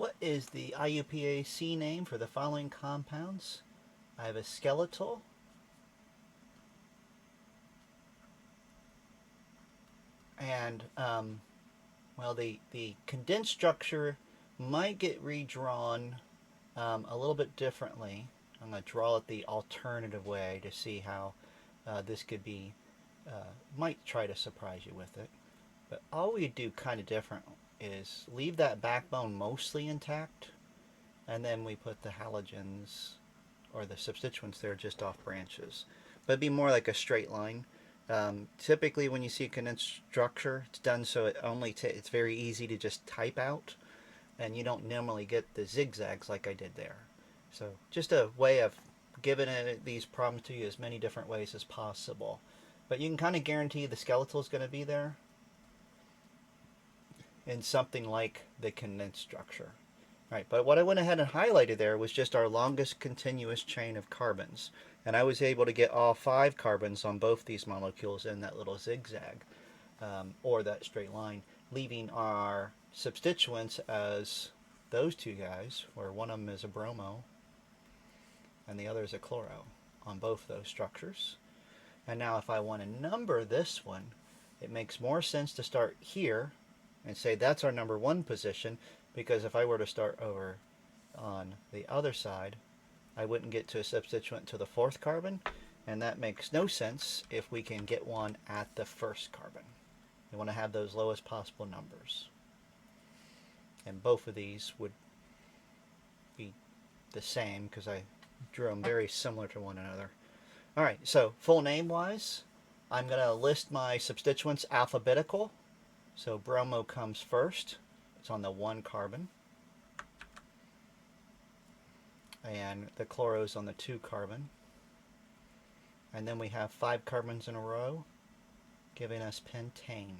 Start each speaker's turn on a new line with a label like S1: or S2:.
S1: What is the IUPAC name for the following compounds? I have a skeletal, and well, the condensed structure might get redrawn a little bit differently. I'm going to draw it the alternative way to see how this could be, might try to surprise you with it. But all we do kind of different is leave that backbone mostly intact, and then we put the halogens or the substituents there just off branches. But it'd be more like a straight line. Typically, when you see a condensed structure, it's done so it's very easy to just type out, and you don't normally get the zigzags like I did there. So just a way of giving these problems to you as many different ways as possible. But you can kind of guarantee the skeletal is going to be there in something like the condensed structure. Right, but what I went ahead and highlighted there was just our longest continuous chain of carbons. And I was able to get all 5 carbons on both these molecules in that little zigzag, or that straight line, leaving our substituents as those 2 guys, where one of them is a bromo and the other is a chloro on both those structures. And now if I want to number this one, it makes more sense to start here and say that's our number 1 position, because if I were to start over on the other side, I wouldn't get to a substituent to the 4th carbon, and that makes no sense if we can get one at the 1st carbon. We want to have those lowest possible numbers. And both of these would be the same because I drew them very similar to one another. Alright, so full name wise, I'm going to list my substituents alphabetical. So bromo comes first. It's on the 1 carbon. And the chloro is on the 2 carbon. And then we have 5 carbons in a row, giving us pentane.